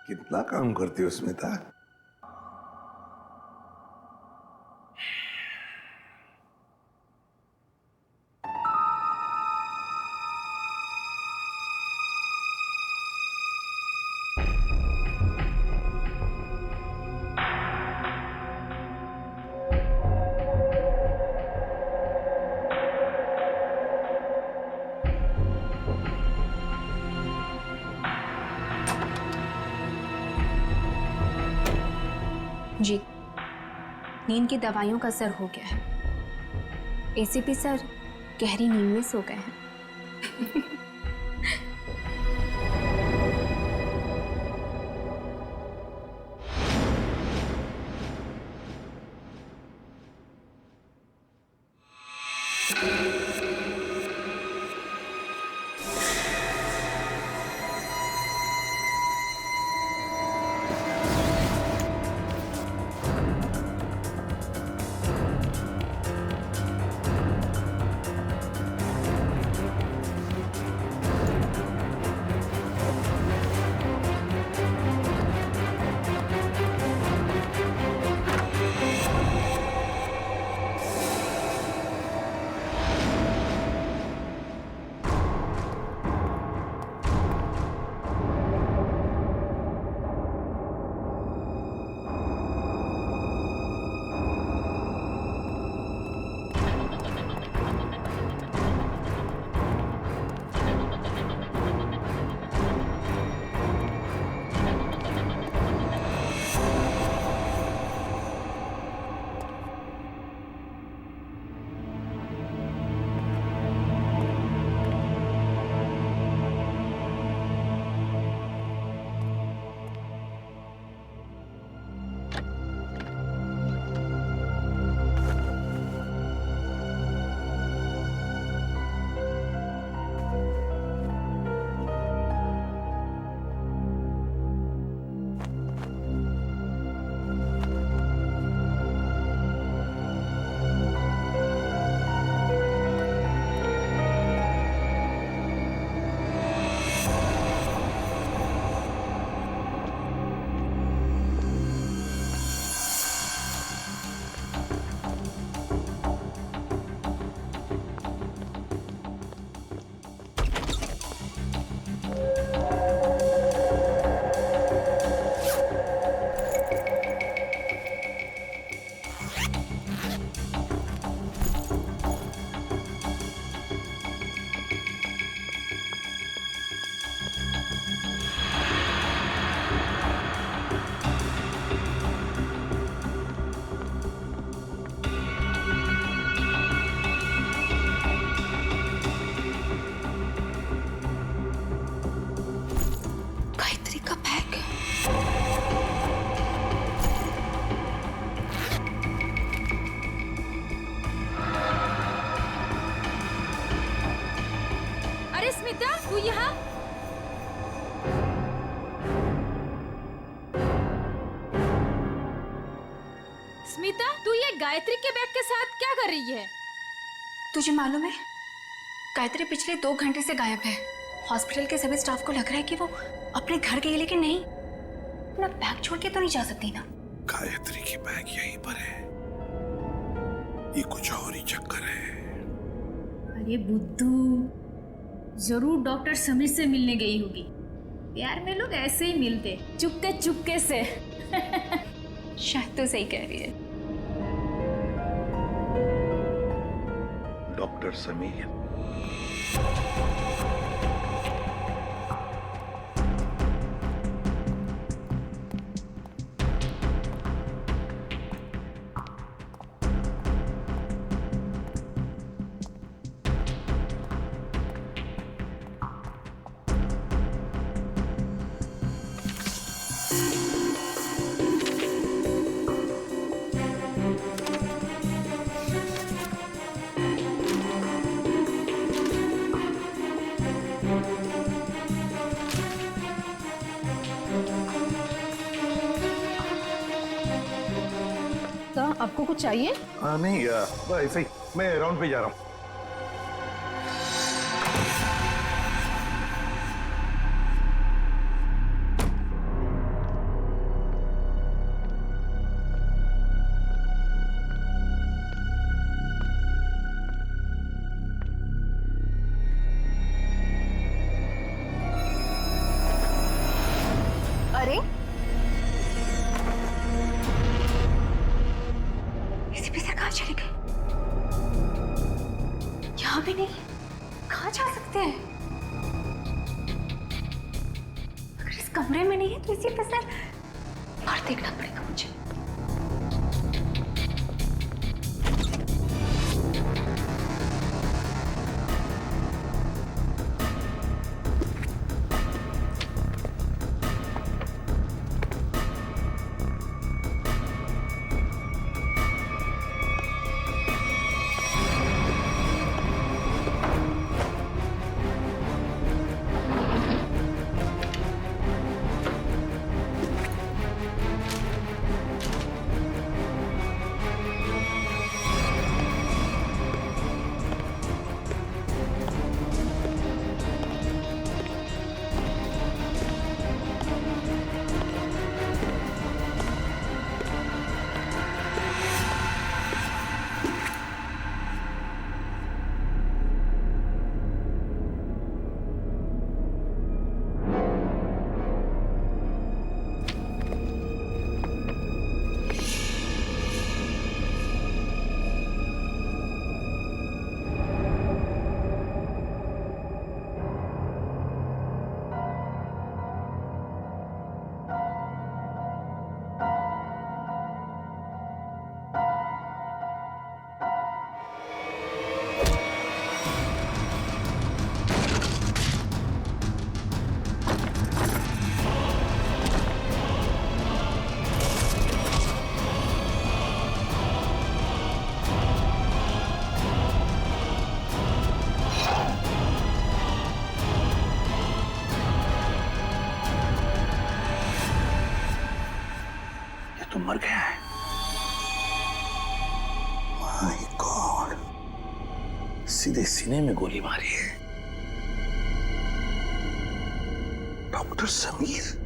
कितना काम करती हो स्मिता। जी, नींद की दवाइयों का असर हो गया है। एसीपी सर गहरी नींद में सो गए हैं। गायत्री का बैग। अरे स्मिता, तू यहाँ? स्मिता, तू ये गायत्री के बैग के साथ क्या कर रही है? तुझे मालूम है, गायत्री पिछले 2 घंटे से गायब है। हॉस्पिटल के सभी स्टाफ को लग रहा है कि वो अपने घर गई, लेकिन नहीं, अपना बैग छोड़ के तो नहीं जा सकती ना। गायत्री की बैग यहीं पर है, ये कुछ और ही चक्कर है। अरे बुद्धू, जरूर डॉक्टर समीर से मिलने गई होगी। प्यार में लोग ऐसे ही मिलते, चुपके चुपके से। शायद तो सही कह रही है। डॉक्टर समीर? आपको कुछ चाहिए? नहीं, बस ऐसे ही, मैं राउंड पे जा रहा हूँ। अरे इसी सर कहाँ चले गए? यहाँ भी नहीं, कहाँ जा सकते हैं? अगर इस कमरे में नहीं है तो इसी पे सर बाहर देखना पड़ेगा मुझे। तो मर गया है। माय गॉड, सीधे सीने में गोली मारी है। डॉक्टर समीर,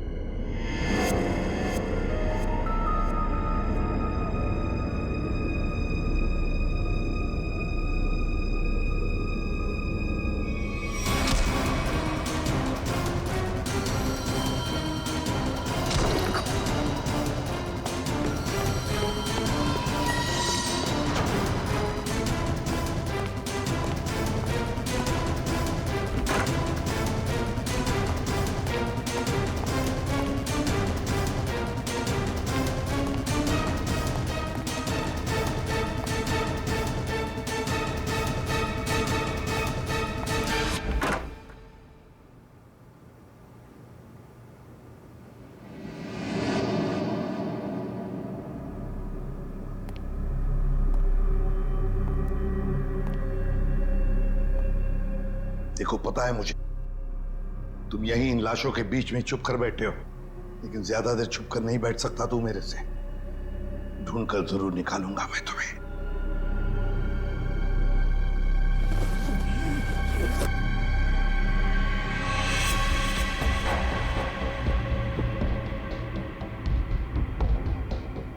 देखो पता है मुझे, तुम यही इन लाशों के बीच में चुप कर बैठे हो, लेकिन ज्यादा देर चुप कर नहीं बैठ सकता तू मेरे से। ढूंढ कर जरूर निकालूंगा मैं तुम्हें।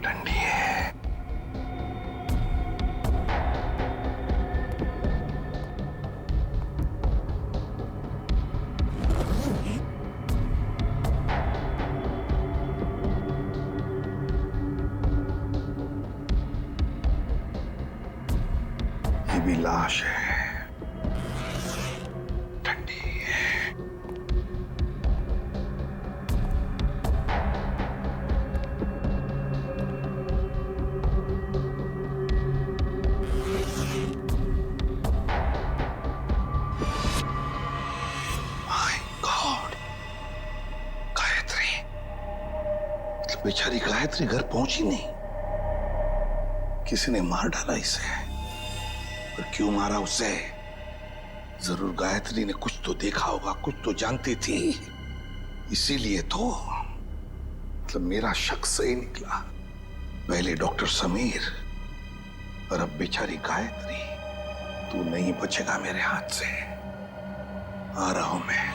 ठंडी है। ये भी लाश है, ठंडी है। माय गॉड, गायत्री, मतलब बेचारी गायत्री घर पहुंची नहीं। किसी ने मार डाला इसे। पर क्यों मारा उसे? जरूर गायत्री ने कुछ तो देखा होगा, कुछ तो जानती थी, इसीलिए तो। मतलब मेरा शक सही निकला। पहले डॉक्टर समीर और अब बेचारी गायत्री। तू नहीं बचेगा मेरे हाथ से। आ रहा हूं मैं।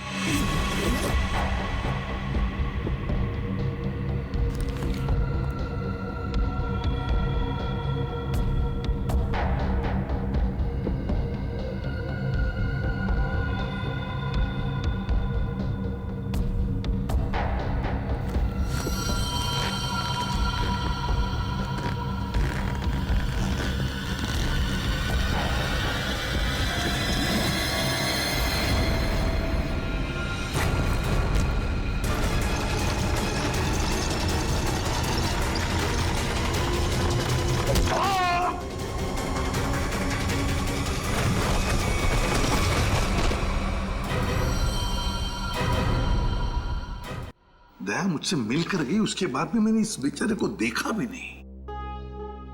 दया मुझसे मिलकर गई, उसके बाद में मैंने इस बेचारे को देखा भी नहीं।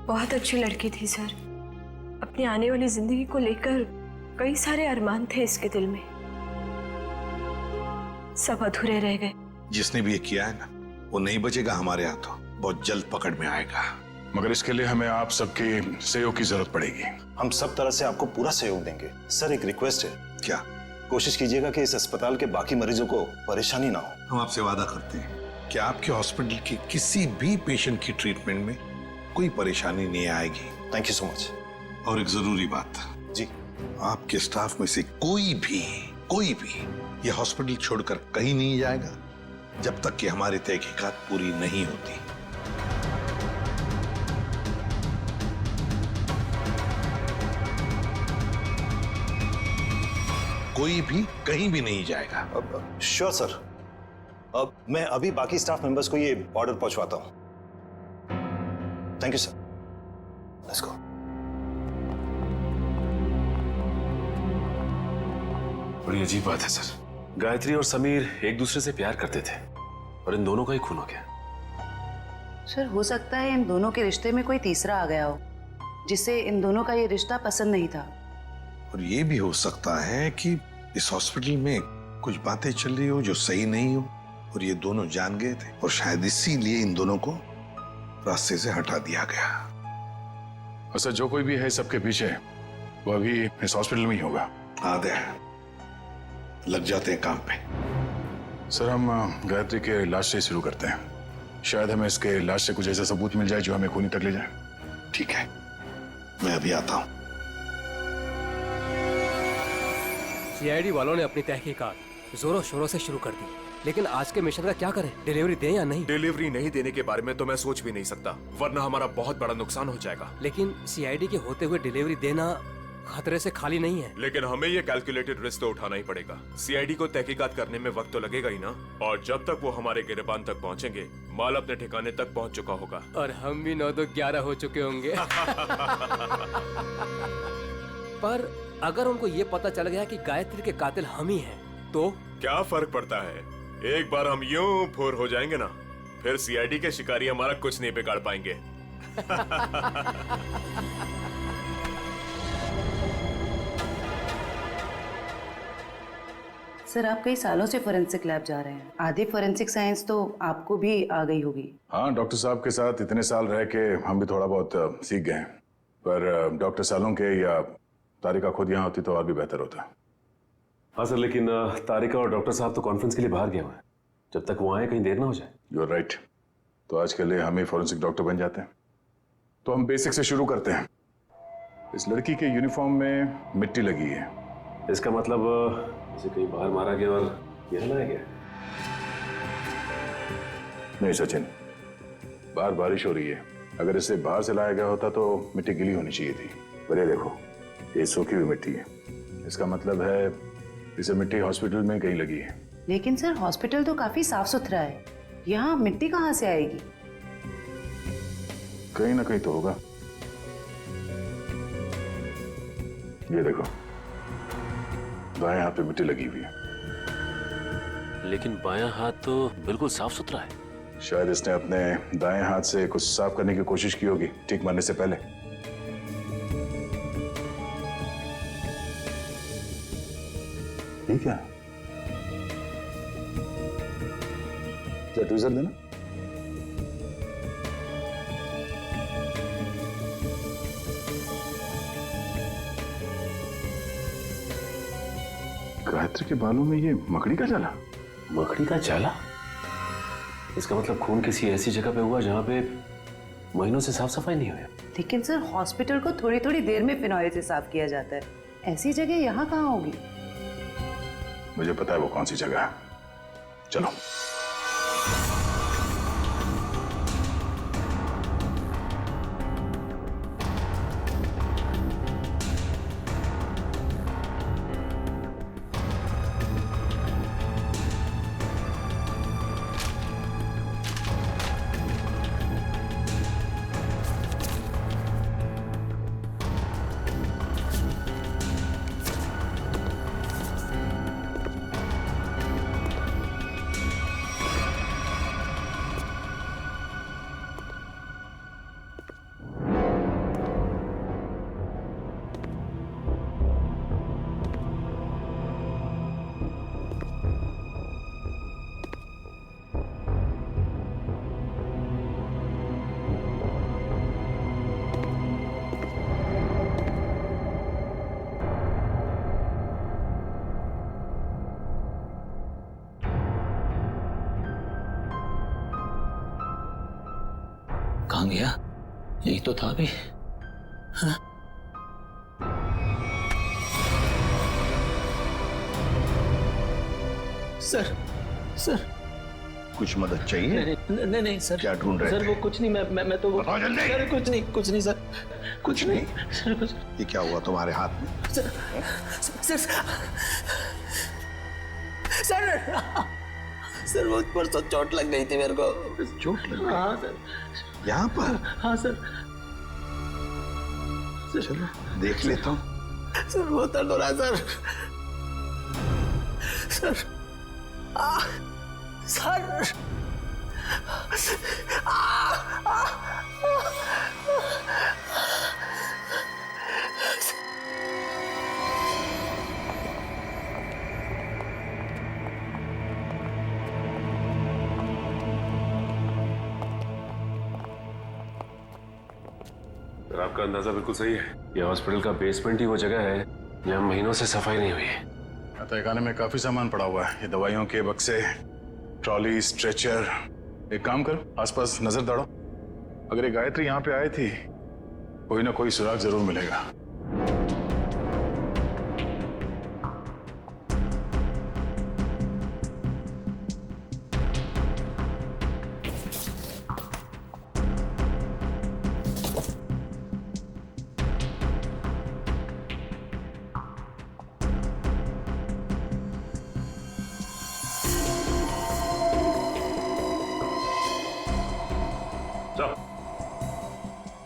बहुत अच्छी लड़की थी सर। अपनी आने वाली जिंदगी को लेकर कई सारे अरमान थे इसके दिल में, सब अधूरे रह गए। जिसने भी ये किया है ना, वो नहीं बचेगा हमारे हाथों, बहुत जल्द पकड़ में आएगा। मगर इसके लिए हमें आप सबके सहयोग की जरूरत पड़ेगी। हम सब तरह से आपको पूरा सहयोग देंगे। सर एक रिक्वेस्ट है, क्या? कोशिश कीजिएगा कि इस अस्पताल के बाकी मरीजों को परेशानी ना हो। हम आपसे वादा करते हैं कि आपके हॉस्पिटल के किसी भी पेशेंट की ट्रीटमेंट में कोई परेशानी नहीं आएगी। Thank you so much. और एक जरूरी बात जी, आपके स्टाफ में से कोई भी ये हॉस्पिटल छोड़कर कहीं नहीं जाएगा जब तक कि हमारी तहकीकात पूरी नहीं होती। कोई भी कहीं भी नहीं जाएगा। Sure sir. अब मैं अभी बाकी स्टाफ मेंबर्स को ये ऑर्डर पहुंचवाता हूं। Thank you sir. Let's go. बड़ी अजीब बात है सर। गायत्री और समीर एक दूसरे से प्यार करते थे और इन दोनों का ही खून हो गया। सर हो सकता है इन दोनों के रिश्ते में कोई तीसरा आ गया हो, जिससे इन दोनों का ये रिश्ता पसंद नहीं था। और ये भी हो सकता है कि इस हॉस्पिटल में कुछ बातें चल रही हो जो सही नहीं हो और ये दोनों जान गए थे और शायद इसीलिए इन दोनों को रास्ते से हटा दिया गया। और सर जो कोई भी है सबके पीछे, वो अभी इस हॉस्पिटल में ही होगा। आदे लग जाते हैं काम पे। सर हम गायत्री के लाश से शुरू करते हैं। शायद हमें इसके लाश से कुछ ऐसा सबूत मिल जाए जो हमें खूनी तक ले जाए। ठीक है, मैं अभी आता हूं। सीआईडी वालों ने अपनी तहकीकात जोरों शोरों से शुरू कर दी, लेकिन आज के मिशन का क्या करें? डिलीवरी दें या नहीं? डिलीवरी नहीं देने के बारे में तो मैं सोच भी नहीं सकता, वरना हमारा बहुत बड़ा नुकसान हो जाएगा। लेकिन सीआईडी के होते हुए डिलीवरी देना खतरे से खाली नहीं है। लेकिन हमें ये कैलकुलेटेड रिस्क तो उठाना ही पड़ेगा। सीआईडी को तहकीकात करने में वक्त तो लगेगा ही ना, और जब तक वो हमारे गिरबान तक पहुंचेंगे, माल अपने ठिकाने तक पहुंच चुका होगा और हम भी 9 तो 11 हो चुके होंगे। पर अगर उनको ये पता चल गया कि गायत्री के कातिल हम ही हैं, तो क्या फर्क पड़ता है? एक बार हम यूं फुर हो जाएंगे ना, फिर सीआईडी के शिकारी हमारा कुछ नहीं बिगाड़ पाएंगे। सर आप कई सालों से फोरेंसिक लैब जा रहे हैं, आधी फोरेंसिक साइंस तो आपको भी आ गई होगी। हाँ, डॉक्टर साहब के साथ इतने साल रह के हम भी थोड़ा बहुत सीख गए हैं। पर डॉक्टर सालों के या तारिका खुद यहाँ होती तो और भी बेहतर होता। हाँ सर, लेकिन तारिका और डॉक्टर साहब तो कॉन्फ्रेंस के लिए बाहर गए हुए हैं। जब तक वो आए कहीं देर ना हो जाए। You are right. तो आज के लिए हम ही फॉरेंसिक डॉक्टर बन जाते हैं। तो हम बेसिक से शुरू करते हैं। इस लड़की के यूनिफॉर्म में मिट्टी लगी है। इसका मतलब इसे कहीं बाहर मारा गया और यहाँ लाया गया? नहीं सचिन, बाहर बारिश हो रही है। अगर इसे बाहर से लाया गया होता तो मिट्टी गीली होनी चाहिए थी। पर ये देखो, ये सूखी हुई मिट्टी है। इसका मतलब है इसे मिट्टी हॉस्पिटल में कहीं लगी है। लेकिन सर हॉस्पिटल तो काफी साफ सुथरा है, यहाँ मिट्टी कहाँ से आएगी? कहीं ना कहीं तो होगा। ये देखो, बाएं हाथ पे मिट्टी लगी हुई है। लेकिन बायां हाथ तो बिल्कुल साफ सुथरा है। शायद इसने अपने दाएं हाथ से कुछ साफ करने की कोशिश की होगी ठीक मारने से पहले। ठीक है, ट्वीजर देना। गायत्री के बालों में ये मकड़ी का जाला। मकड़ी का जाला? इसका मतलब खून किसी ऐसी जगह पे हुआ जहाँ पे महीनों से साफ सफाई नहीं हुई। लेकिन सर हॉस्पिटल को थोड़ी थोड़ी देर में फिनॉइल से साफ किया जाता है, ऐसी जगह यहाँ कहाँ होगी? मुझे पता है वो कौन सी जगह है। चलो। कहाँ गया? यही तो था अभी। हाँ? सर सर कुछ मदद चाहिए? नहीं नहीं सर। क्या ढूंढ रहे सर थे? वो कुछ नहीं, मैं तो बताओ जल्दी। सर कुछ नहीं सर। कुछ नहीं? सर कुछ ये क्या हुआ तुम्हारे हाथ में? सर सर सर सर वो परसों चोट लग गई थी मेरे को। चोट लग गई? हाँ सर। यहाँ पर? हाँ सर। चलो देख लेता हूँ। सर बहुत दर्द हो रहा है सर। सर सर आपका अंदाजा बिल्कुल सही है। ये हॉस्पिटल का बेसमेंट ही वो जगह है जहाँ महीनों से सफाई नहीं हुई है। तहखाने में काफी सामान पड़ा हुआ है, ये दवाइयों के बक्से, ट्रॉली, स्ट्रेचर। एक काम करो, आसपास नजर दौड़ो। अगर ये गायत्री यहाँ पे आई थी, कोई ना कोई सुराग जरूर मिलेगा।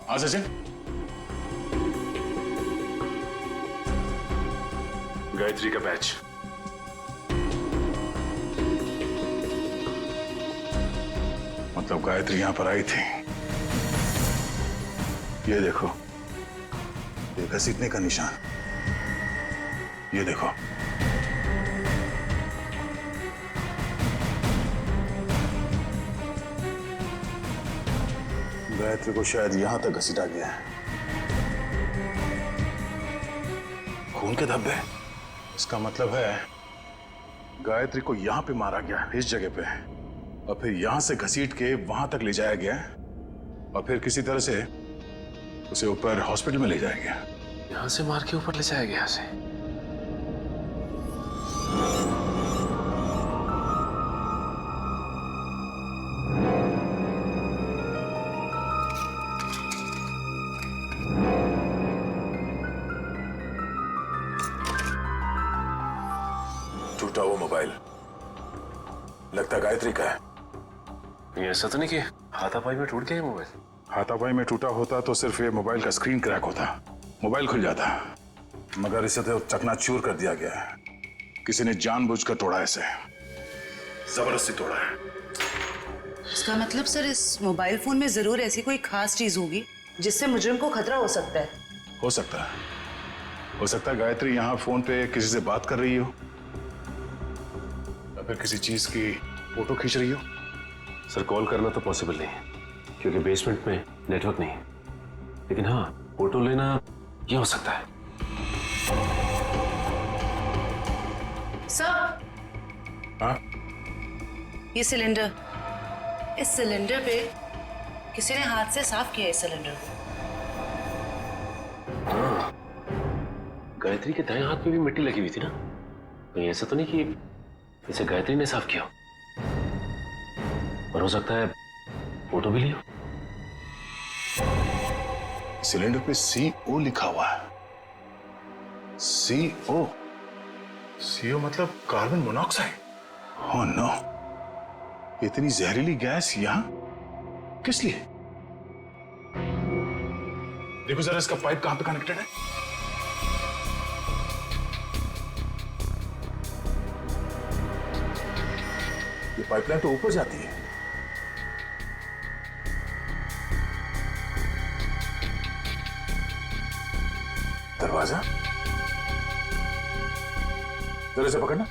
हाँ सचिन, गायत्री का बैच। मतलब गायत्री यहां पर आई थी। ये देखो, ये घसीटने का निशान। ये देखो, गायत्री को शायद यहां तक घसीटा गया है। खून के धब्बे, इसका मतलब है गायत्री को यहां पे मारा गया, इस जगह पे, और फिर यहां से घसीट के वहां तक ले जाया गया, और फिर किसी तरह से उसे ऊपर हॉस्पिटल में ले जाया गया। यहाँ से मार के ऊपर ले जाया गया से। टूटा वो मोबाइल लगता गायत्री का है। ये ऐसा तो नहीं कि हाथापाई में टूट गया ये मोबाइल? हाथापाई में टूटा होता तो सिर्फ ये मोबाइल का स्क्रीन क्रैक होता, मोबाइल खुल जाता, मगर इसे तो चकनाचूर कर दिया गया है। किसी ने जानबूझकर तोड़ा, इसे जबरदस्ती तोड़ा है। इसका मतलब सर इस मोबाइल फोन में जरूर ऐसी कोई खास चीज होगी जिससे मुजरिम को खतरा हो सकता है। हो सकता है, हो सकता है गायत्री यहाँ फोन पे किसी से बात कर रही हो, या फिर किसी चीज की फोटो खींच रही हो। सर कॉल करना तो पॉसिबल नहीं है क्योंकि बेसमेंट में नेटवर्क नहीं है, लेकिन हाँ फोटो लेना ये हो सकता है। सर, हाँ? ये सिलेंडर, इस सिलेंडर पे किसी ने हाथ से साफ किया है इस सिलेंडर को। हाँ, गायत्री के दाएं हाथ में भी मिट्टी लगी हुई थी ना, कहीं ऐसा तो नहीं कि इसे गायत्री ने साफ किया, और हो सकता है फोटो भी लिया। सिलेंडर पे CO लिखा हुआ है। CO, CO मतलब कार्बन मोनोऑक्साइड। ओह नो, इतनी जहरीली गैस यहां किस लिए? देखो जरा इसका पाइप कहां पे कनेक्टेड है। ये पाइपलाइन तो ऊपर जाती है। दरवाजा जरा से पकड़ना।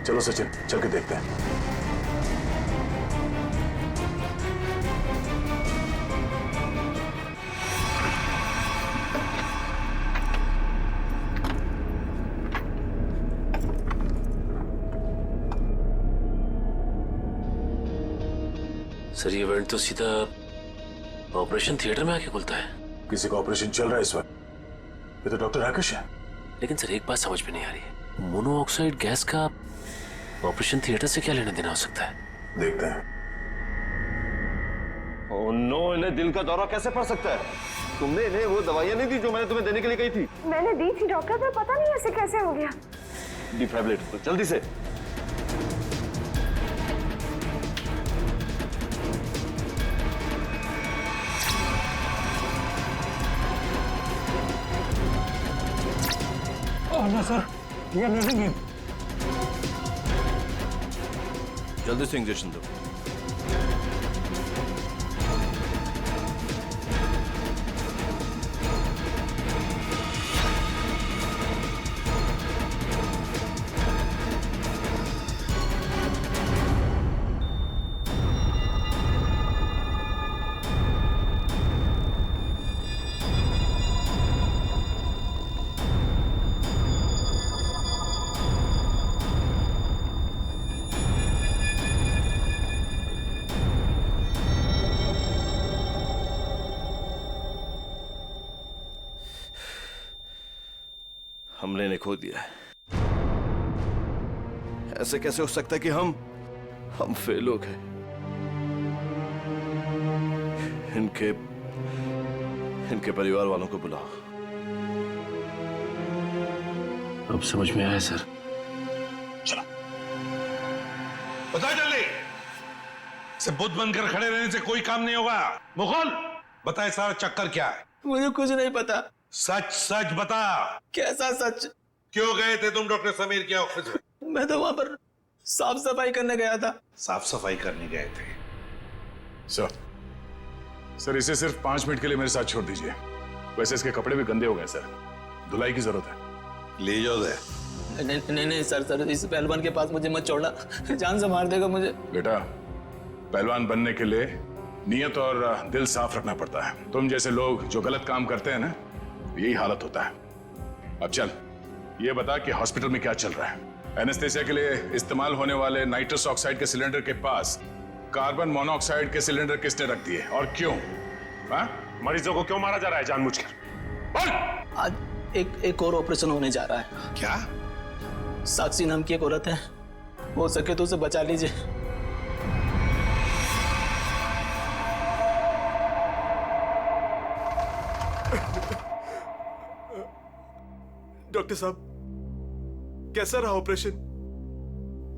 चलो सचिन, चल के देखते हैं। सर ये इवेंट तो सीधा ऑपरेशन थिएटर में आके खुलता है। किसी का ऑपरेशन चल रहा है इस वक्त? ये तो डॉक्टर राकेश है। लेकिन सर एक बात समझ में नहीं आ रही है, मोनोऑक्साइड गैस का ऑपरेशन थिएटर से क्या लेना देना हो सकता है? देखते हैं। ओह नो, इन्हें दिल का दौरा कैसे पड़ सकता है? तुमने इन्हें वो दवाइयां नहीं दी जो मैंने तुम्हें देने के लिए कही थी? मैंने दी थी डॉक्टर, पर पता नहीं ऐसे कैसे हो गया। डिफाइब्रिलेटर तो जल्दी से। ना सर, ये नहीं है। जल्दी से इंजेक्शन दो। हमने इन्हें खो दिया है। ऐसे कैसे हो सकता है कि हम फेल हो गए? इनके परिवार वालों को बुलाओ। अब समझ में आया सर। चलो बता जल्दी। से बुद्ध बनकर खड़े रहने से कोई काम नहीं होगा। मुगल बताए सारा चक्कर क्या है? मुझे कुछ नहीं पता। सच सच बता। कैसा सच? क्यों गए थे तुम डॉक्टर समीर के ऑफिस में? मैं तो वहां पर साफ सफाई करने गया था। साफ सफाई करने गए थे? सर इसे सिर्फ 5 मिनट के लिए मेरे साथ छोड़ दीजिए। वैसे इसके कपड़े भी गंदे हो गए सर, धुलाई की जरूरत है। ले जाओ दे। नहीं सर, इस पहलवान के पास मुझे मत छोड़ना, जान से मार देगा मुझे। बेटा, पहलवान बनने के लिए नियत और दिल साफ रखना पड़ता है। तुम जैसे लोग जो गलत काम करते हैं ना, यही हालत होता है। अब चल ये बता कि हॉस्पिटल में क्या चल रहा है? एनेस्थेसिया के लिए इस्तेमाल होने वाले नाइट्रस ऑक्साइड के सिलेंडर के पास कार्बन मोनोऑक्साइड के सिलेंडर किसने रख दिए और क्यों? मरीजों को क्यों मारा जा रहा है जानबूझकर? बोल। आज एक और ऑपरेशन होने जा रहा है। क्या? साक्षी नाम की एक औरत है, हो सके तो उसे बचा लीजिए। डॉक्टर साहब कैसा रहा ऑपरेशन?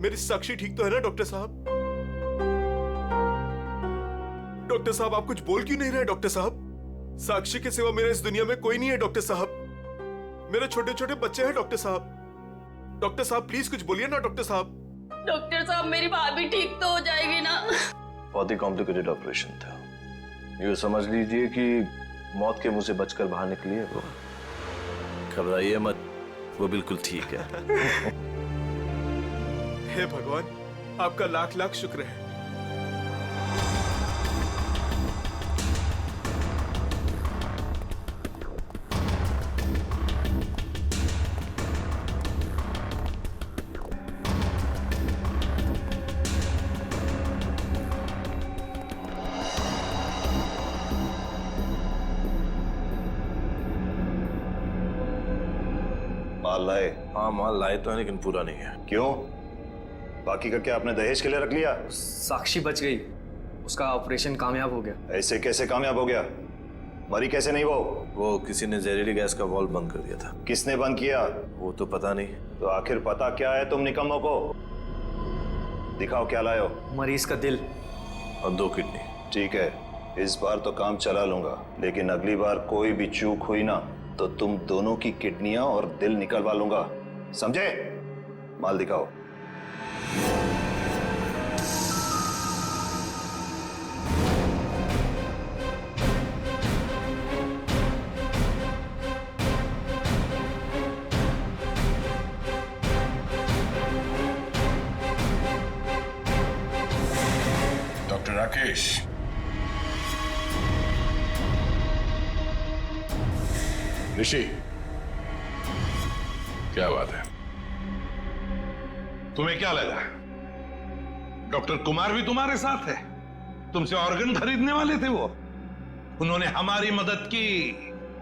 मेरी साक्षी ठीक तो है ना डॉक्टर साहब? डॉक्टर साहब आप कुछ बोल क्यों नहीं रहे? डॉक्टर साहब, साक्षी के सिवा मेरा इस दुनिया में कोई नहीं है डॉक्टर साहब। मेरे छोटे छोटे बच्चे हैं डॉक्टर साहब। डॉक्टर साहब प्लीज कुछ बोलिए ना डॉक्टर साहब। डॉक्टर साहब मेरी भाभी ठीक तो हो जाएगी ना? बहुत ही कॉम्प्लिकेटेड ऑपरेशन था। ये समझ लीजिए कि मौत के मुंह से बचकर बाहर निकली है वो। घबराइए मत, वो बिल्कुल ठीक है। हे भगवान, आपका लाख लाख शुक्र है। माल लाए? हाँ माल लाए तो है, लेकिन पूरा नहीं है। क्यों? बाकी का क्या आपने दहेज के लिए रख लिया? साक्षी बच गई, उसका ऑपरेशन कामयाब हो गया। ऐसे कैसे कामयाब हो गया? मरी कैसे नहीं वो किसी ने जहरीली गैस का वाल्व बंद कर दिया था। किसने बंद किया? वो तो पता नहीं। तो आखिर पता क्या है तुम निकम्मों को? दिखाओ क्या लाए हो। मरीज का दिल और 2 किडनी। ठीक है, इस बार तो काम चला लूंगा, लेकिन अगली बार कोई भी चूक हुई ना तो तुम दोनों की किडनियां और दिल निकलवा लूंगा, समझे? माल दिखाओ। डॉक्टर राकेश, ऋषि, क्या बात है? तुम्हें क्या लगा डॉक्टर कुमार भी तुम्हारे साथ है? तुमसे ऑर्गन खरीदने वाले थे वो। उन्होंने हमारी मदद की,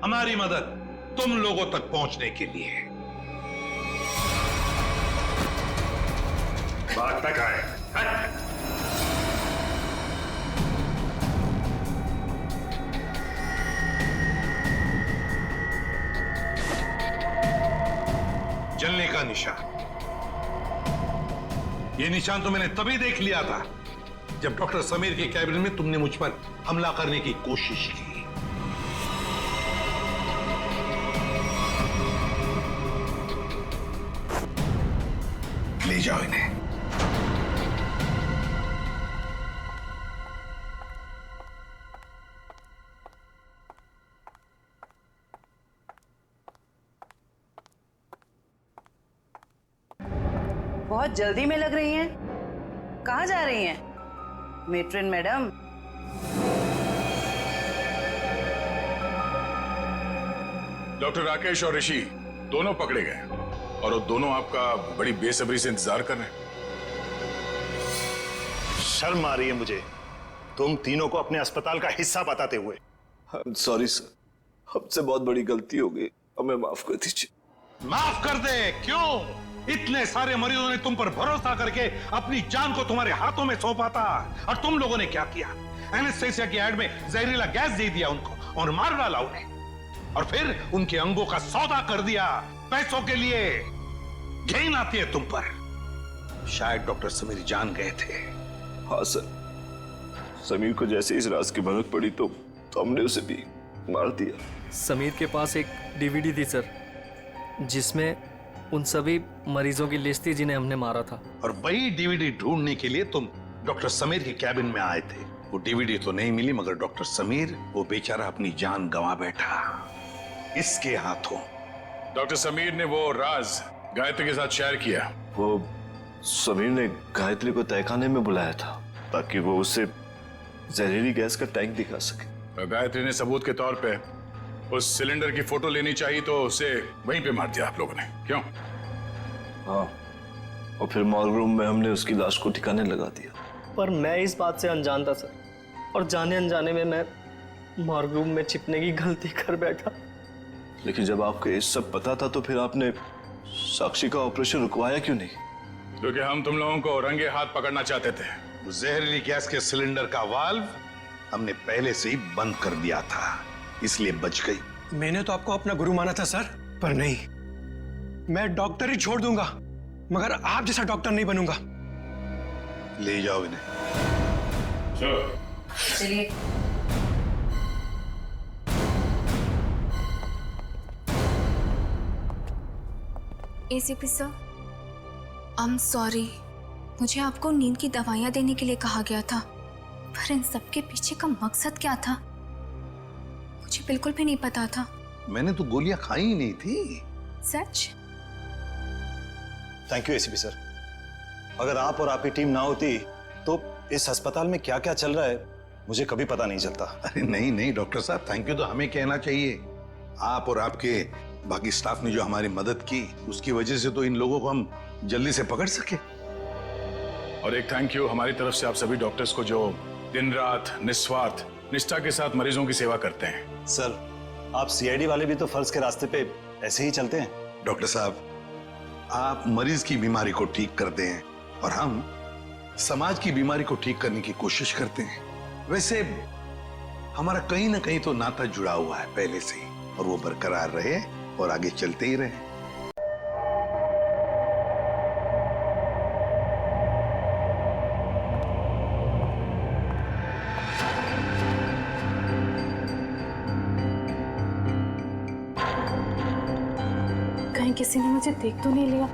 हमारी मदद तुम लोगों तक पहुंचने के लिए। बात तक आए। जलने का निशान, ये निशान तो मैंने तभी देख लिया था जब डॉक्टर समीर के कैबिन में तुमने मुझ पर हमला करने की कोशिश की। ले जाओ इन्हें। बहुत जल्दी में लग रही हैं। कहाँ जा रही हैं मेट्रन मैडम? डॉक्टर राकेश और ऋषि दोनों पकड़े गए और वो दोनों आपका बड़ी बेसब्री से इंतजार कर रहे हैं। शर्म आ रही है मुझे तुम तीनों को अपने अस्पताल का हिस्सा बताते हुए। सॉरी सर, हमसे बहुत बड़ी गलती हो गई, हमें माफ कर दीजिए। माफ कर दे? क्यों? इतने सारे मरीजों ने तुम पर भरोसा करके अपनी जान को तुम्हारे हाथों में सौंपा था, और तुम लोगों ने क्या किया? एनेस्थेसिया की एड में जहरीला गैस दे दिया उनको और मार डाला उन्हें, और फिर उनके अंगों का सौदा कर दिया पैसों के लिए। घिन आती है तुम पर। शायद डॉक्टर समीर जान गए थे। हाँ सर, समीर को जैसे इस राज की भनक पड़ी तो हमने उसे भी मार दिया। समीर के पास एक डीवीडी थी सर, जिसमें उन सभी मरीजों की लिस्ट थी जिन्हें हमने मारा था। और वही डीवीडी ढूंढने के लिए तुम डॉक्टर समीर के कैबिन में आए थे। वो डीवीडी तो नहीं मिली, मगर डॉक्टर समीर, वो बेचारा अपनी जान गंवा बैठा इसके हाथों। डॉक्टर समीर ने वो राज गायत्री के साथ शेयर किया। वो समीर ने गायत्री को तहखाने में बुलाया था ताकि वो उसे जहरीली गैस का टैंक दिखा सके। गायत्री ने सबूत के तौर पे उस सिलेंडर की फोटो लेनी चाहिए तो उसे वहीं पे मार दिया आप लोगों ने, क्यों? हाँ, और फिर मॉर्ग रूम में हमने उसकी लाश को ठिकाने लगा दिया। पर मैं इस बात से अनजान था सर, और जाने अनजाने में मैं मॉर्ग रूम में छिपने की गलती कर बैठा। लेकिन जब आपको ये सब पता था तो फिर आपने साक्षी का ऑपरेशन रुकवाया क्यों नहीं? क्योंकि हम तुम लोगों को रंगे हाथ पकड़ना चाहते थे। वो जहरीली गैस के सिलेंडर का वाल्व हमने पहले से ही बंद कर दिया था, इसलिए बच गई। मैंने तो आपको अपना गुरु माना था सर, पर नहीं, मैं डॉक्टर ही छोड़ दूंगा मगर आप जैसा डॉक्टर नहीं बनूंगा। ले जाओ इन्हें। चलिए। ACP sir, I am sorry. मुझे आपको नींद की दवाइयां देने के लिए कहा गया था, पर इन सब के पीछे का मकसद क्या था मुझे बिल्कुल भी नहीं पता था। मैंने तो गोलियां खाई ही नहीं थी। सच? Thank you ACP sir. अगर आप और आपकी टीम ना होती तो इस अस्पताल में क्या क्या चल रहा है मुझे कभी पता नहीं चलता। अरे नहीं नहीं डॉक्टर साहब, थैंक यू तो हमें कहना चाहिए। आप और आपके बाकी स्टाफ ने जो हमारी मदद की, उसकी वजह से तो इन लोगों को हम जल्दी से पकड़ सके। और एक थैंक यू हमारी तरफ से आप सभी डॉक्टर्स को जो दिन रात निस्वार्थ निष्ठा के साथ मरीजों की सेवा करते हैं। सर, आप सीआईडी वाले भी तो फर्ज के रास्ते पे ऐसे ही चलते हैं। डॉक्टर साहब, आप मरीज की बीमारी को ठीक करते हैं और हम समाज की बीमारी को ठीक करने की कोशिश करते हैं। वैसे हमारा कहीं ना कहीं तो नाता जुड़ा हुआ है पहले से ही, और वो बरकरार रहे और आगे चलते ही रहे। कहीं किसी ने मुझे देख तो नहीं लिया?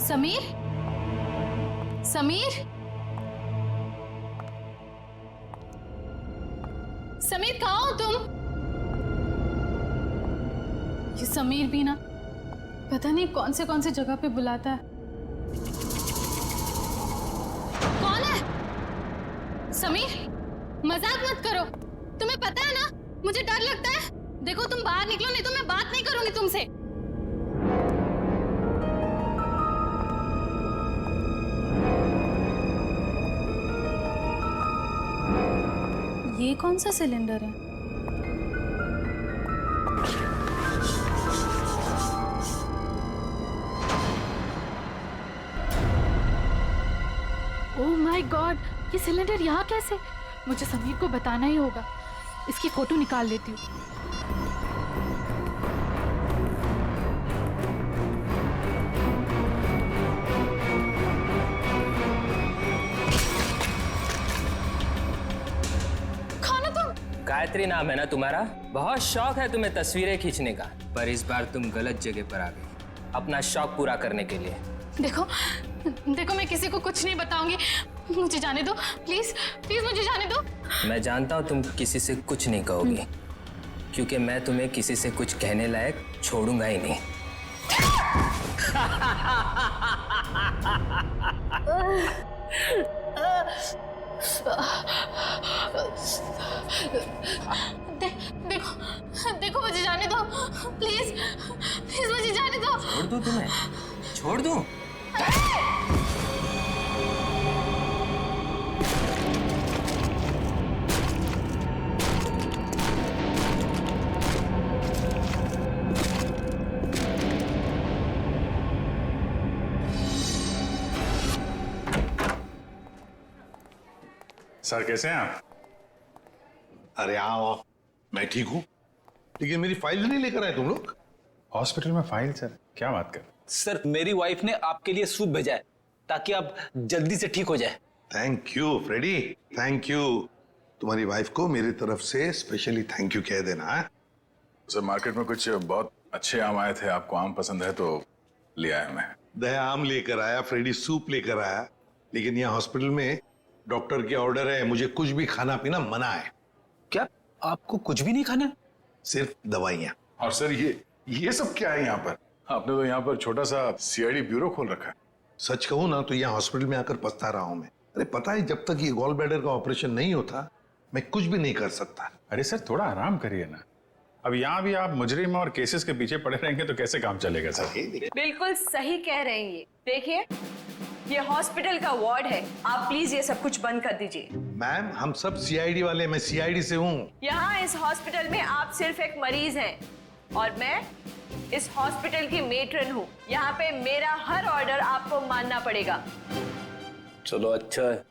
समीर, समीर, समीर कहाँ हो तुम? ये समीर भी ना पता नहीं कौन से जगह पे बुलाता है। कौन है? समीर, मजाक मत करो। तुम्हें पता है ना मुझे डर लगता है। देखो तुम बाहर निकलो नहीं तो मैं बात नहीं करूंगी तुमसे। ये कौन सा सिलेंडर है? ओह माय गॉड, ये सिलेंडर यहाँ कैसे? मुझे समीर को बताना ही होगा। इसकी फोटो निकाल लेती हूँ। गायत्री नाम है ना तुम्हारा? बहुत शौक है तुम्हें तस्वीरें खींचने का, पर इस बार तुम गलत जगह पर आ गई अपना शौक पूरा करने के लिए। देखो देखो, मैं किसी को कुछ नहीं बताऊंगी। मुझे जाने दो प्लीज, प्लीज मुझे जाने दो। मैं जानता हूँ तुम किसी से कुछ नहीं कहोगी, क्योंकि मैं तुम्हें किसी से कुछ कहने लायक छोड़ूंगा ही नहीं। देखो देखो, मुझे जाने दो प्लीज, प्लीज मुझे जाने दो। छोड़ दूं तुम्हें? छोड़ दूं? सर कैसे हैं आप? अरे आओ, मैं ठीक हूं, लेकिन मेरी फाइल नहीं लेकर आए तुम लोग। हॉस्पिटल में फाइल? सर क्या बात कर? सर मेरी वाइफ ने आपके लिए सूप भेजा है ताकि आप जल्दी से ठीक हो जाए। Thank you Freddie, thank you. तुम्हारी वाइफ को मेरी तरफ से स्पेशली थैंक यू कह देना है। सर मार्केट में कुछ बहुत अच्छे आम आए थे, आपको आम पसंद है तो ले आया मैं। दया आम लेकर आया, फ्रेडी सूप लेकर आया, लेकिन यहाँ हॉस्पिटल में डॉक्टर के ऑर्डर है, मुझे कुछ भी खाना पीना मना है। क्या आपको कुछ भी नहीं खाना? सिर्फ दवाइयाँ। और सर ये सब क्या है यहाँ पर? आपने तो यहाँ पर छोटा सा सीआईडी ब्यूरो खोल रखा है। सच कहूँ ना तो यहाँ हॉस्पिटल में आकर पछता रहा हूँ मैं। अरे पता है, जब तक ये गॉल ब्लैडर का ऑपरेशन नहीं होता मैं कुछ भी नहीं कर सकता। अरे सर थोड़ा आराम करिए ना। अब यहाँ भी आप मुजरिम और केसेस के पीछे पड़े रहेंगे तो कैसे काम चलेगा सर? बिल्कुल सही कह रहे हैं। ये देखिए, ये हॉस्पिटल का वार्ड है, आप प्लीज ये सब कुछ बंद कर दीजिए। मैम हम सब सीआईडी वाले, मैं सीआईडी से हूँ। यहाँ इस हॉस्पिटल में आप सिर्फ एक मरीज हैं और मैं इस हॉस्पिटल की मेट्रन हूँ। यहाँ पे मेरा हर ऑर्डर आपको मानना पड़ेगा। चलो अच्छा है,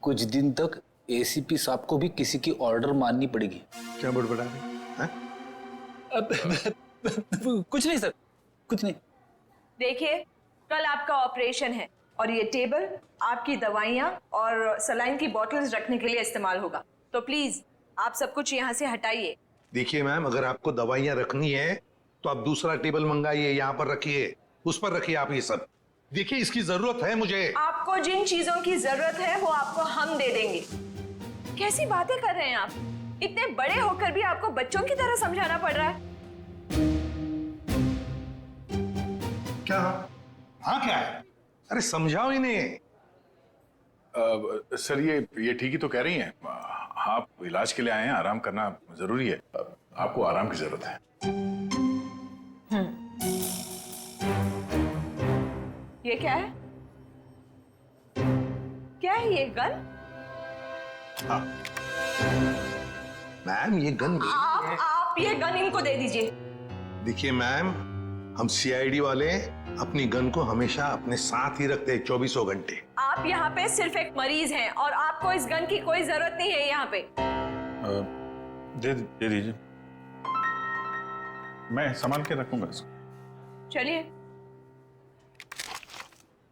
कुछ दिन तक एसीपी साहब को भी किसी की ऑर्डर माननी पड़ेगी। क्या बड़बड़ा रहे? कुछ नहीं सर, कुछ नहीं। देखिए, कल आपका ऑपरेशन है और ये टेबल आपकी दवाइयाँ और सलाइन की बोतल्स रखने के लिए इस्तेमाल होगा, तो प्लीज आप सब कुछ यहाँ से हटाइए। देखिए मैम, अगर आपको दवाइयाँ रखनी है तो आप दूसरा टेबल मंगाइए, यहाँ पर रखिए, उस पर रखिए आप ये सब। देखिए इसकी जरूरत है मुझे। आपको जिन चीजों की जरूरत है वो आपको हम दे देंगे। कैसी बातें कर रहे हैं आप? इतने बड़े होकर भी आपको बच्चों की तरह समझाना पड़ रहा है। क्या? हाँ क्या है? अरे समझाओ इन्हें। सर ये ठीक ही तो कह रही हैं। आप इलाज के लिए आए हैं, आराम करना जरूरी है, आपको आराम की जरूरत है। ये क्या है? क्या है ये गन? हाँ मैम, ये गन आप ये गन इनको दे दीजिए। देखिए मैम, हम सीआईडी वाले अपनी गन को हमेशा अपने साथ ही रखते हैं 24 घंटे। आप यहाँ पे सिर्फ एक मरीज हैं और आपको इस गन की कोई जरूरत नहीं है यहाँ पे। दे दीजिए, मैं संभाल के रखूंगा इसको। चलिए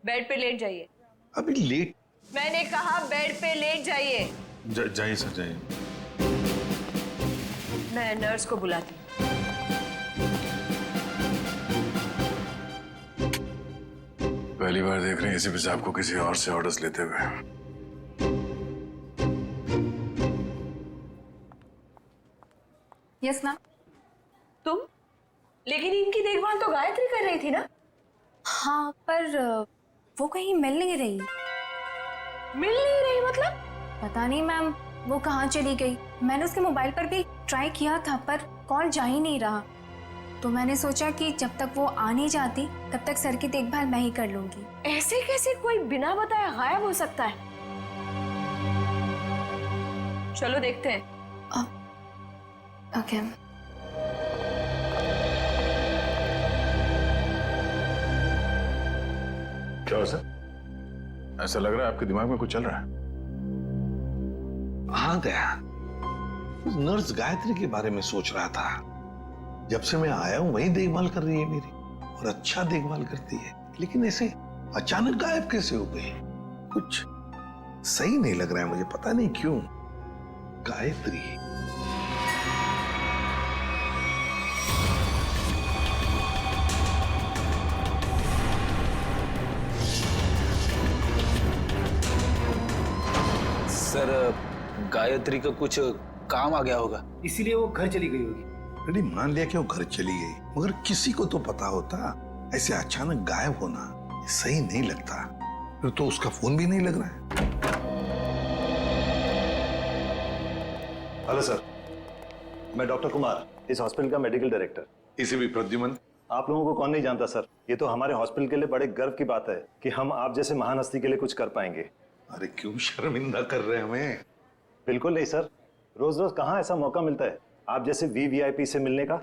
बेड पे लेट जाइए। अभी लेट? मैंने कहा बेड पे लेट जाइए। जाइए सर, जाइए। मैं नर्स को बुलाती हूँ। पहली बार देख रहे हैं एसीपी साहब को किसी और से ऑर्डर्स लेते हुए। Yes ma'am. तुम? लेकिन इनकी देखभाल तो गायत्री कर रही थी ना? हाँ, पर वो कहीं मिल नहीं रही। मिल नहीं रही मतलब? पता नहीं मैम, वो कहाँ चली गई। मैंने उसके मोबाइल पर भी ट्राई किया था पर कॉल जा ही नहीं रहा, तो मैंने सोचा कि जब तक वो आ नहीं जाती तब तक सर की देखभाल मैं ही कर लूंगी। ऐसे कैसे कोई बिना बताए गायब हो सकता है? चलो देखते हैं। ओके। क्या हो सर? ऐसा लग रहा है आपके दिमाग में कुछ चल रहा है। हाँ दया, उस नर्स गायत्री के बारे में सोच रहा था। जब से मैं आया हूं वही देखभाल कर रही है मेरी, और अच्छा देखभाल करती है, लेकिन ऐसे अचानक गायब कैसे हो गई? कुछ सही नहीं लग रहा है मुझे, पता नहीं क्यों। गायत्री सर, गायत्री का कुछ काम आ गया होगा, इसीलिए वो घर चली गई होगी। अरे मान लिया कि वो घर चली गई, मगर किसी को तो पता होता। ऐसे अचानक गायब होना सही नहीं लगता। फिर तो उसका फोन भी नहीं लग रहा है। हेलो सर, मैं डॉक्टर कुमार, इस हॉस्पिटल का मेडिकल डायरेक्टर। इसे भी प्रद्युमन। आप लोगों को कौन नहीं जानता सर, ये तो हमारे हॉस्पिटल के लिए बड़े गर्व की बात है कि हम आप जैसे महान हस्ती के लिए कुछ कर पाएंगे। अरे क्यों शर्मिंदा कर रहे हैं हमें? बिल्कुल नहीं सर, रोज रोज कहाँ ऐसा मौका मिलता है आप जैसे वीवीआईपी से मिलने का।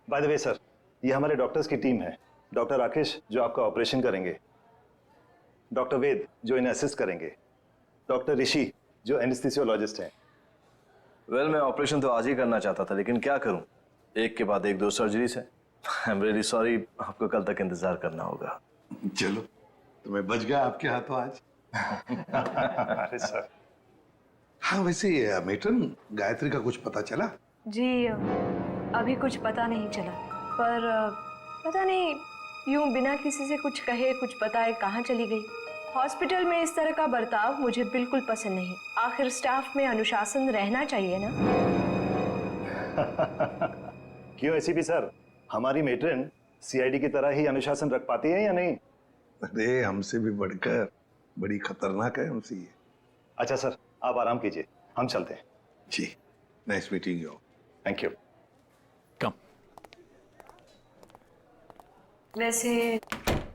बाय द वे सर, ये हमारे डॉक्टर्स की टीम है। डॉक्टर राकेश जो आपका ऑपरेशन करेंगे, डॉक्टर वेद जो इन्हें असिस्ट करेंगे, डॉक्टर ऋषि जो एनेस्थीसियोलॉजिस्ट हैं। वेल, मैं ऑपरेशन तो आज ही करना चाहता था, लेकिन क्या करूं, एक के बाद एक 2 सर्जरीज है। आई एम रियली सॉरी, आपको कल तक इंतजार करना होगा। चलो, तो मैं बच गया आपके हाथों आज। अरे सर। हाँ, वैसे मेट्रन, गायत्री का कुछ पता चला? जी अभी कुछ पता नहीं चला, पर पता नहीं यूं बिना किसी से कुछ कहे कुछ बताए कहाँ चली गई। हॉस्पिटल में इस तरह का बर्ताव मुझे बिल्कुल पसंद नहीं। आखिर स्टाफ में अनुशासन रहना चाहिए ना। क्यों एसीपी सर, हमारी मेट्रन सीआईडी की तरह ही अनुशासन रख पाती है या नहीं? अरे हमसे भी बढ़कर बड़ी खतरनाक है हमसे ये। अच्छा सर, आप आराम कीजिए, हम चलते हैं। जी, nice meeting you. Thank you. Come. वैसे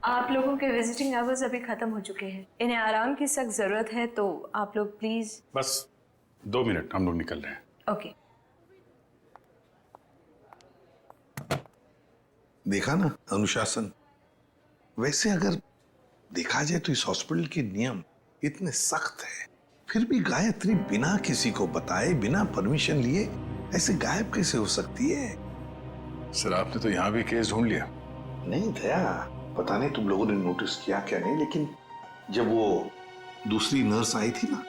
आप लोगों के विजिटिंग आवर्स अभी खत्म हो चुके हैं, इन्हें आराम की सख्त जरूरत है, तो आप लोग प्लीज। बस 2 मिनट, हम लोग निकल रहे हैं। ओके। देखा ना अनुशासन। वैसे अगर देखा जाए तो इस हॉस्पिटल के नियम इतने सख्त है, फिर भी गायत्री बिना किसी को बताए, बिना परमिशन लिए ऐसे गायब कैसे हो सकती है? सर, आपने तो यहाँ भी केस ढूंढ लिया। नहीं दया, पता नहीं तुम लोगों ने नोटिस किया क्या नहीं, लेकिन जब वो दूसरी नर्स आई थी ना,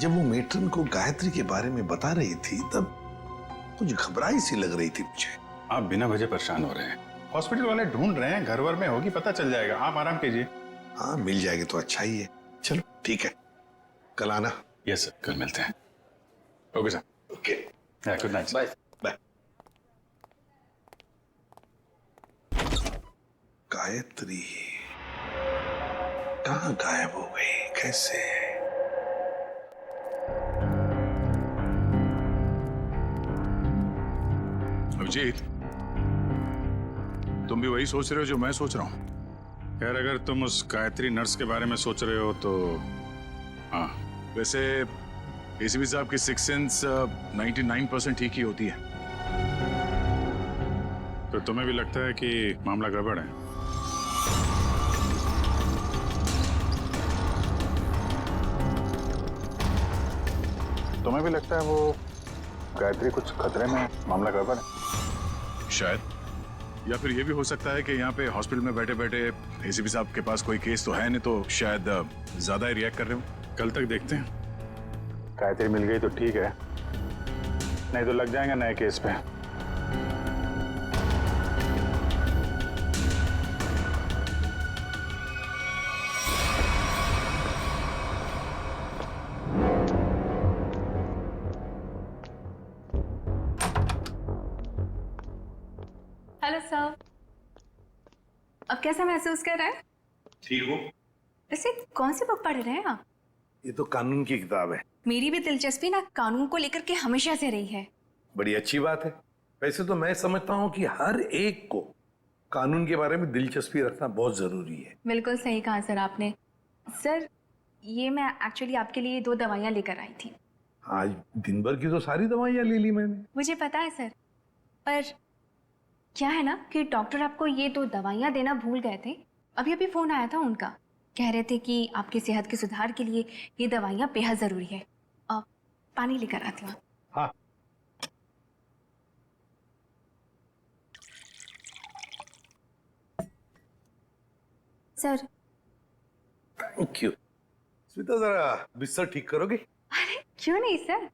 जब वो मेट्रन को गायत्री के बारे में बता रही थी, तब कुछ घबराई सी लग रही थी मुझे। आप बिना वजह परेशान हो रहे हैं, हॉस्पिटल वाले ढूंढ रहे हैं, घर वर में होगी, पता चल जाएगा, आप आराम कीजिए। हाँ, मिल जाएगी तो अच्छा ही है। चलो ठीक है, कल आना। यस सर, कल मिलते हैं। Okay sir. Okay, good night. Bye bye. Gayatri कहाँ गायब हो गई, कैसे? अभिजीत, तुम भी वही सोच रहे हो जो मैं सोच रहा हूँ? खैर, अगर तुम उस गायत्री नर्स के बारे में सोच रहे हो तो हाँ, वैसे एसीपी साहब की सिक्स सेंस 99% ठीक ही होती है। तो तुम्हें भी लगता है कि मामला गड़बड़ है? तुम्हें भी लगता है वो गायत्री कुछ खतरे में है, मामला गड़बड़ है? शायद, या फिर ये भी हो सकता है कि यहाँ पे हॉस्पिटल में बैठे बैठे एसीपी साहब के पास कोई केस तो है नहीं, तो शायद ज्यादा ही रिएक्ट कर रहे हो। कल तक देखते हैं। गायत्री मिल गई तो ठीक है, नहीं तो लग जाएंगे नए केस पे। Hello sir. अब कैसा महसूस कर रहे हैं? ठीक हो? वैसे कौन सी बुक पढ़ रहे हैं आप? ये तो कानून की किताब है। मेरी भी दिलचस्पी ना कानून को लेकर के हमेशा से रही है। बड़ी अच्छी बात है। वैसे तो मैं समझता हूँ कि हर एक को कानून के बारे में दिलचस्पी रखना बहुत जरूरी है। बिल्कुल सही कहा सर आपने। सर ये मैं एक्चुअली आपके लिए 2 दवाइयाँ लेकर आई थी। आज दिन भर की तो सारी दवाइयाँ ले ली मैंने। मुझे पता है सर, पर क्या है ना कि डॉक्टर आपको ये 2 दवाइयाँ देना भूल गए थे। अभी अभी फोन आया था उनका, कह रहे थे कि आपकी सेहत के सुधार के लिए ये दवाइयाँ बेहद जरूरी है। अब पानी लेकर आती हूँ। हाँ। सर। Thank you. स्मिता जरा बिस्तर ठीक करोगे? अरे क्यों नहीं सर,